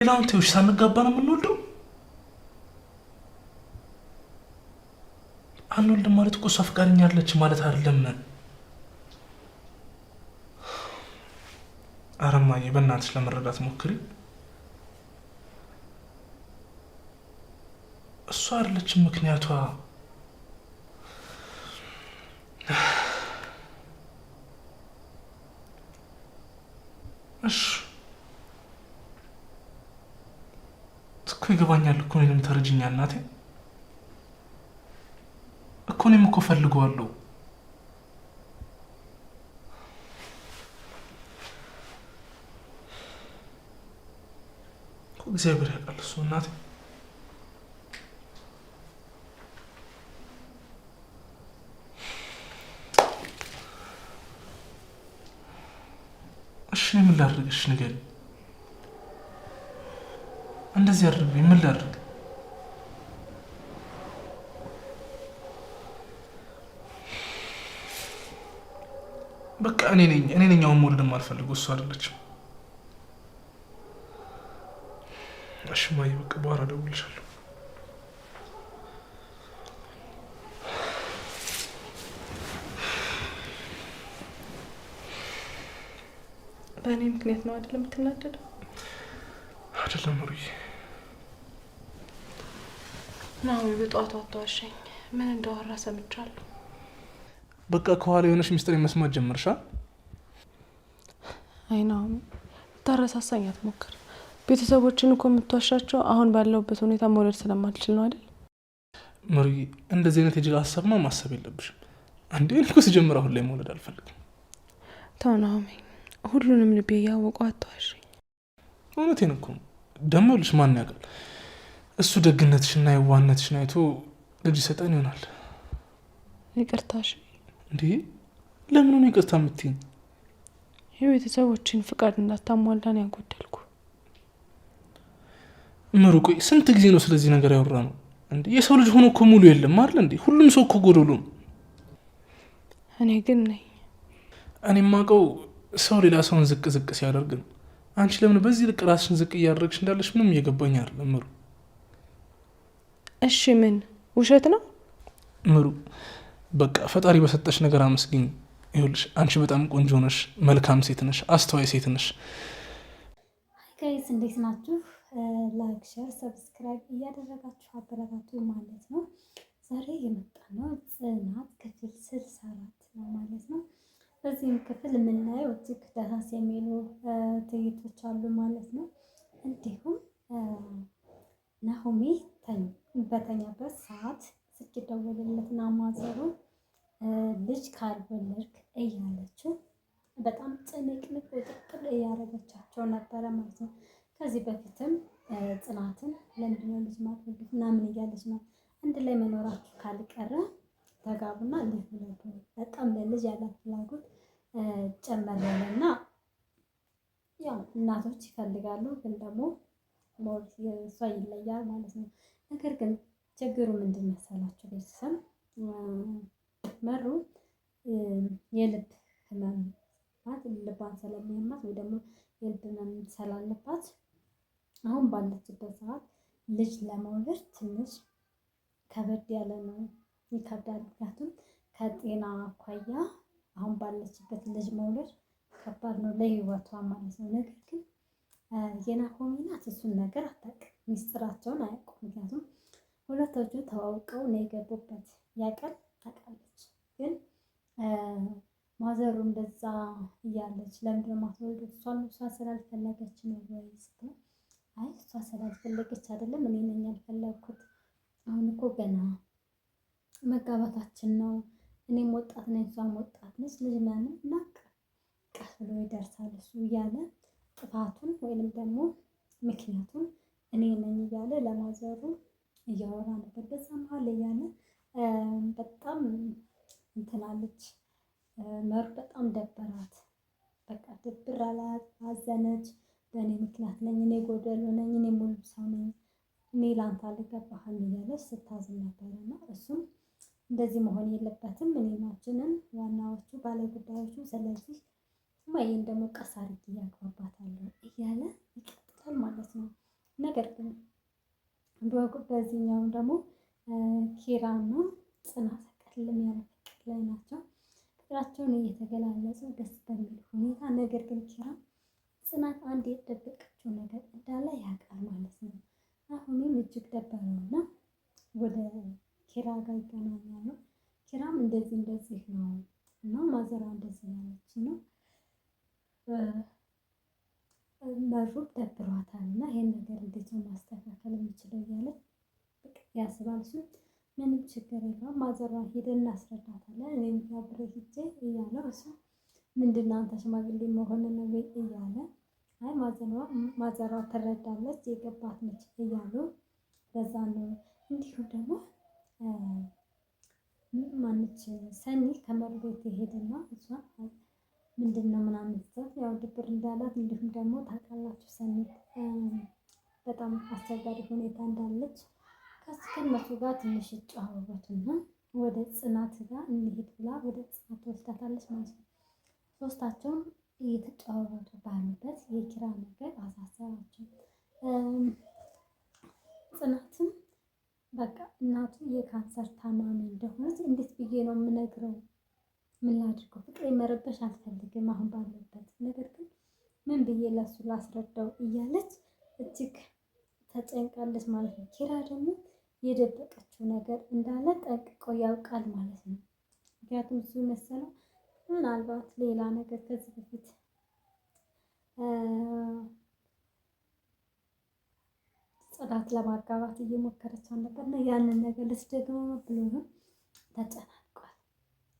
ሌላውን ተውሽ፣ ሳንጋባ ነው የምንወልደው። አንወልድም ማለት እኮ እሷ ፈቃደኛ አለች ማለት አይደለም። ኧረ እማዬ በእናትሽ ለመረዳት ሞክሪ። እሷ አይደለችም ምክንያቷ። እሺ እኮ ይገባኛል እኮ እኔንም ተረጅኛል እናቴ እኮ እኔም እኮ ፈልገዋለሁ እኮ እግዚአብሔር ያውቃል እሱ እናቴ። እሺ ምን ላድርግሽ ንገሪኝ። እንደዚህ አድርግኝ ምን ላድርግ? በቃ እኔ ነኝ አሁን መውለድ የማልፈልገው እሱ አይደለችም። እሺ እማዬ በቃ በኋላ እደውልልሻለሁ። በእኔ ምክንያት ነው አይደለም የምትናደደው? አይደለም ሩዬ። ናዊ በጠዋቱ አትዋሸኝ። ምን እንዳወራ ሰምቻለሁ። በቃ ከኋላ የሆነሽ ሚስጥር መስማት ጀመርሻ? አይ ናዊ ታረሳሳኝ አትሞክር። ቤተሰቦችን እኮ የምትዋሻቸው አሁን ባለውበት ሁኔታ መውለድ ስለማልችል ነው አይደል? ሩዬ እንደዚህ አይነት የጅል ሀሳብማ ማሰብ የለብሽም። አንዴ እኮ ስጀምር አሁን ላይ መውለድ አልፈልግም። ተው ናዊ፣ ሁሉንም ልቤ እያወቀው አትዋሸኝ። እውነቴን እኮ ደግሞ ልሽ ማን ያውቃል፣ እሱ ደግነትሽና የዋህነትሽን አይቶ ልጅ ይሰጠን ይሆናል። ይቅርታሽ። እንዴ ለምን ነው ይቅርታ የምትይኝ? የቤተሰቦችን ፍቃድ እንዳታሟላን ያጎደልኩ። ምሩ ቆይ ስንት ጊዜ ነው ስለዚህ ነገር ያወራ ነው እንዴ? የሰው ልጅ ሆኖ እኮ ሙሉ የለም አይደል እንዴ? ሁሉም ሰው እኮ ጎደሎ ነው። እኔ ግን ነኝ። እኔ የማውቀው ሰው ሌላ ሰውን ዝቅ ዝቅ ሲያደርግ ነው። አንቺ ለምን በዚህ ልክ ራስሽን ዝቅ እያደረግሽ እንዳለሽ ምንም እየገባኝ አይደለም ምሩ። እሺ ምን ውሸት ነው? ምሩ በቃ ፈጣሪ በሰጠሽ ነገር አመስግኝ። ይኸውልሽ አንቺ በጣም ቆንጆ ነሽ፣ መልካም ሴት ነሽ፣ አስተዋይ ሴት ነሽ። ሀይ ጋይስ እንዴት ናችሁ? ላይክ ሼር ሰብስክራይብ እያደረጋችሁ አበረታቱ ማለት ነው። ዛሬ የመጣ ነው ጽናት ክፍል 64 ነው ማለት ነው። በዚህም ክፍል የምናየው እጅግ ደሳስ የሚሉ ትዕይንቶች አሉ ማለት ነው። እንዲሁም ናሆሚ በተኛበት ሰዓት ስልክ ደወለለትና ማዘሩ ልጅ ካልወለድክ እያለችው በጣም ጭንቅንቅ ውጥቅል እያደረገቻቸው ነበረ ማለት ነው። ከዚህ በፊትም ጽናትን ለምንድነው ልጅ ማትወልዱት ምናምን እያለች ነው። አንድ ላይ መኖራችሁ ካልቀረ ተጋቡና ልጅ ውለዱ። በጣም ለልጅ ያላት ፍላጎት ጨመር ያለና ያው እናቶች ይፈልጋሉ፣ ግን ደግሞ እሷ ይለያል ማለት ነው። ነገር ግን ችግሩ ምንድን መሰላችሁ ቤተሰብ? መሩ የልብ ህመም ልቧን ስለሚያማት ወይ ደግሞ የልብ ህመም ስላለባት አሁን ባለችበት ሰዓት ልጅ ለመውለድ ትንሽ ከበድ ያለ ነው፣ ይከብዳል። ምክንያቱም ከጤና አኳያ አሁን ባለችበት ልጅ መውለድ ከባድ ነው ለህይወቷ ማለት ነው። ነገር ግን የናሆሚ እናት እሱን ነገር አታውቅም፣ ሚስጥራቸውን አያውቁም። ምክንያቱም ሁለቶቹ ተዋውቀው ነው የገቡበት። ያቀል ታውቃለች። ግን ማዘሩ እንደዛ እያለች ለምንድነው ማትወልዱት? እሷ ስላልፈለገች ነው ወይ ስትል፣ አይ እሷ ስላልፈለገች አይደለም እኔ ነኝ ያልፈለግኩት። አሁን እኮ ገና መጋባታችን ነው። እኔም ወጣት ነኝ፣ እሷም ወጣት ነች። ልጅ ነን እና ቀስ ብሎ ይደርሳል እሱ እያለ ጥፋቱን ወይንም ደግሞ ምክንያቱን እኔ ነኝ እያለ ለማዘሩ እያወራ ነበር። በዛ መሀል እያለ በጣም እንትናለች መሩ በጣም ደበራት። በቃ ድብር አላት፣ አዘነች። በእኔ ምክንያት ነኝ፣ እኔ ጎደሎ ነኝ፣ እኔ ሙሉ ሰው ነኝ፣ እኔ ላንተ አልገባህም እያለች ስታዝን ነበርና እሱም እንደዚህ መሆን የለበትም እኔ ናችንን ዋናዎቹ ባለጉዳዮቹ፣ ስለዚህ ማየን ደግሞ ቀስ አድርጌ እያግባባታለሁ እያለ ይቀጥላል ማለት ነው። በዚህኛውም ደግሞ ኪራና ጽናት ቀልም ያለ ፍቅር ላይ ናቸው። ፍቅራቸውን እየተገላለጹ ደስ በሚል ሁኔታ፣ ነገር ግን ኪራ ጽናት አንድ የደበቀችው ነገር እንዳለ ያውቃል ማለት ነው። አሁንም እጅግ ደበረውና ወደ ኪራ ጋር ይገናኛሉ። ኪራም እንደዚህ ነው እና ማዘሯ እንደዚህ ያለች ነው መሩብ ደብሯታል እና ይሄን ነገር እንዴት ነው ማስተካከል የምችለው እያለ ያስባል። እሱ ምንም ችግር የለውም ማዘሯን ሄደን እናስረዳታለን እኔም አብሬ ሂጄ እያለው እሱ ምንድን ነው አንተ ሽማግሌ መሆን ነው እያለ አይ ማዘሯ ትረዳለች የገባት ነች እያሉ በዛ ነው። እንዲሁም ደግሞ ማነች ሰኒ ከመሩ ቤት ሄደና እሷ ምንድን ነው ምናምን ስትላት ያው ድብር እንዳላት እንዲሁም ደግሞ ታውቃላችሁ ሰኒ በጣም አስቸጋሪ ሁኔታ እንዳለች ከእነሱ ጋር ትንሽ ይጨዋወቱና ወደ ጽናት ጋር እንሂድ ብላ ወደ ጽናት ትወስዳታለች ማለት ነው። ሶስታቸውም እየተጨዋወቱ ባሉበት የኪራ ነገር አሳሰባቸው። ጽናትም በቃ እናቱ የካንሰር ታማሚ እንደሆነች እንዴት ብዬ ነው የምነግረው? ምን ላድርገው? ፍቅሬ መረበሽ አልፈልግም አሁን ባለበት ነገር ግን ምን ብዬ ለሱ ላስረዳው እያለች እጅግ ተጨንቃለች ማለት ነው። ኪራ ደግሞ የደበቀችው ነገር እንዳለ ጠንቅቆ ያውቃል ማለት ነው። ምክንያቱም እሱ መሰለው ምናልባት ሌላ ነገር ከዚህ በፊት ጽናት ለማጋባት እየሞከረች ነበር እና ያንን ነገር ልትደግመው ብሎ ነው ተጨናንቋል።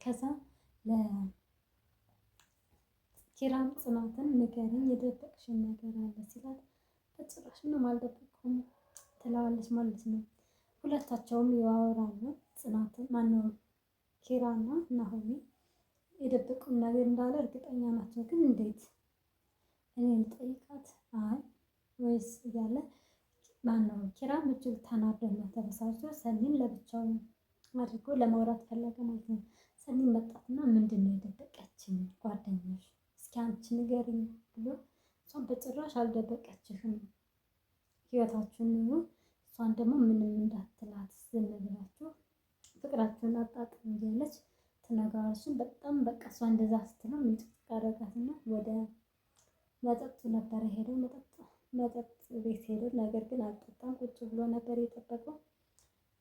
ከዛ ለኪራም ጽናትን ንገሪኝ የደበቅሽን ነገር አለ ሲላት በጭራሽ ምንም አልደበቅኩም ትለዋለች ማለት ነው። ሁለታቸውም ያወራሉ። ጽናትን ማነው ኪራና ናሆሚ የደበቁን ነገር እንዳለ እርግጠኛ ናቸው። ግን እንዴት እኔ ልጠይቃት አይ ወይስ እያለ ማነው ኪራም እጅግ ተናዶና ተበሳጭቶ ሰኒን ለብቻው አድርጎ ለማውራት ፈለገ ማለት ነው። ሰኒን መጣትና ምንድን ነው የደበቀችኝ ጓደኛሽ እስኪ አንቺ ንገሪኝ ብሎ እሷን በጭራሽ አልደበቀችሽም ህይወታችሁን ነው እሷን ደግሞ ምንም እንዳትላት ዝም ብላችሁ ፍቅራችሁን አጣጥሙ እያለች ትነግራለች። በጣም በቃ እሷ እንደዛ ስትለው ምንጭቅ አደረጋትና ወደ መጠጡ ነበር ሄደው መጠጥ ቤት ሄደው ነገር ግን አልጠጣም ቁጭ ብሎ ነበር የጠበቀው።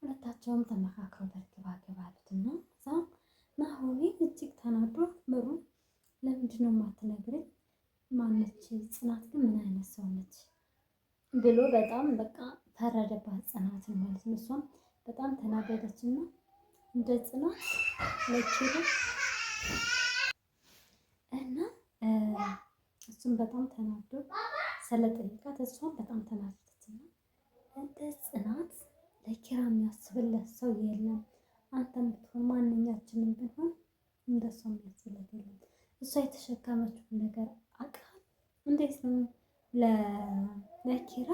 ሁለታቸውም ተመካክረው በርግባ አሉትና እዛ ናሆሚ እጅግ ተናዶ ምሩን ለምንድን ነው የማትነግረኝ ማነች ጽናት ግን ምን አይነት ሰው ነች ብሎ በጣም በቃ ፈረደባት ጽናትን ማለት ነው። እሷም በጣም ተናደደችና እንደ ጽናት ለኪራ እና እሱም በጣም ተናዶ ስለጠየቃት እሷም በጣም ተናደደችና እንደ ጽናት ለኪራ የሚያስብለት ሰው የለም። አንተም ብትሆን ማንኛችንም ብንሆን እንደሷ የሚያስብለት የለም። እሷ የተሸከመችውን ነገር አውቃል። እንዴት ነው ለኪራ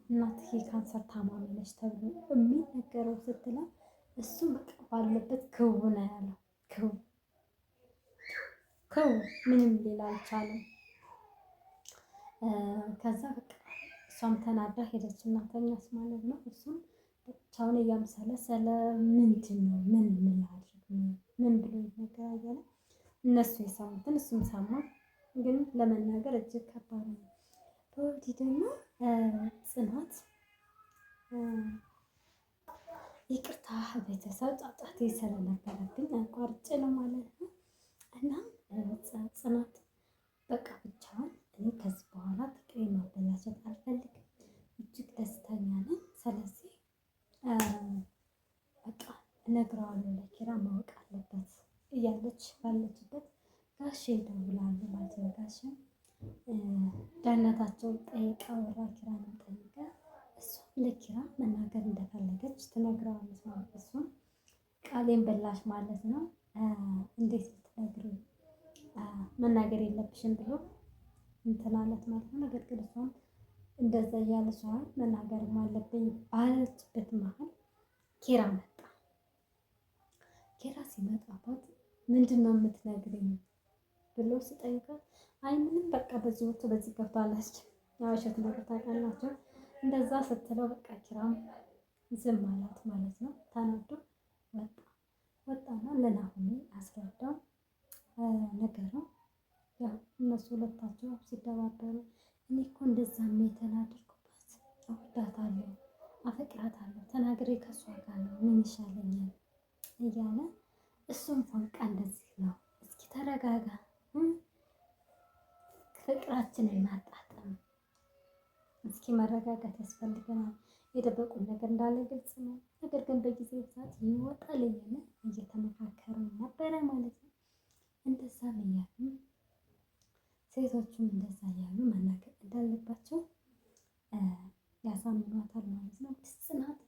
እናትዬ ካንሰር ታማሚ ነች ተብሎ የሚነገረው ስትለው እሱ በቃ ባለበት ክው ነው ያለው። ክው ምንም ሌላ አልቻለም። ከዛ በቃ እሷም ተናዳ ሄደች እና ተኛች ማለት ነው። እሱም ብቻውን እያመሰለ ምንድን ነው ምን ላድርግ ምን ብሎ ይነገራል እያለ እነሱ የሰሙትን እሱም ሰማ። ግን ለመናገር እጅግ ከባድ ነው። በወዲህ ደግሞ ጽናት ይቅርታ ቤተሰብ ጫጫቴ ስለነበረብኝ አቋርጬ ነው ማለት ነው። እና ጽናት በቃ ብቻዋን እኔ ከዚህ በኋላ ፍቅሬ ማበላሸት አልፈልግም፣ እጅግ ደስተኛ ነኝ። ስለዚህ በቃ እነግረዋለሁ ለኪራ ማወቅ አለበት እያለች ባለችበት ጋሼ ይደውላሉ ማለት ነው። ጋሼ ደህንነታቸውን ጠይቃ ወራ ኪራንም ጠይቃ እሷም ለኪራ መናገር እንደፈለገች ትነግረዋለች ማለት ነው። እሱም ቃሌን በላሽ ማለት ነው እንዴት ልትነግሪ መናገር የለብሽም ብሎ እንትን አላት ማለት ነው። ነገር ግን እሷም እንደዛ እያለች መናገርም አለብኝ ባለችበት መሀል ኪራ መጣ። ኪራ ሲመጣባት ምንድን ነው የምትነግሪኝ ብሎ ሲጠይቃት አይ ምንም በቃ በዚህ ወጥቶ በዚህ ገብቷለች። ያው እሸት ነገር ታውቃላችሁ። እንደዛ ስትለው በቃ ኪራም ዝም አላት ማለት ነው። ተናዶ ወጣና ለናሆሜ አስረዳው ነገረው። ያው እነሱ ሁለታቸው ሲደባበሩ እኔ እኮ እንደዛም የተናደድኩባት እወዳታለሁ፣ አፈቅራታለሁ ተናግሬ ከሷ ጋር ነው ምን ይሻለኛል እያለ እሱም ፎንቃ እንደዚህ ነው። እስኪ ተረጋጋ፣ ፍቅራችንን እናጣጥም፣ እስኪ መረጋጋት ያስፈልገናል። የደበቁን ነገር እንዳለ ግልጽ ነው። ነገር ግን በጊዜ ብዛት ይወጣል እያለ እየተመካከሩ ነበረ ማለት ነው። እንደዛም እያሉ ሴቶቹም እንደዛ እያሉ መናገር እንዳለባቸው ያሳምኗታል ማለት ነው። ጽናት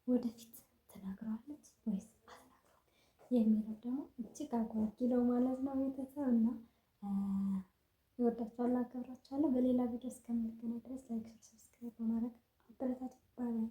ወደፊት ትነግረዋለች ወይስ አትነግረውም የሚለው ደግሞ እጅግ አጓጊ ነው ማለት ነው። ቤተሰብ እና እወዳችኋለሁ፣ አከብራችኋለሁ። በሌላ ቪዲዮ እስከምንገናኝ ድረስ ላይክ፣ ሰብስክራይብ በማድረግ አበረታቱ። ባይ ባይ።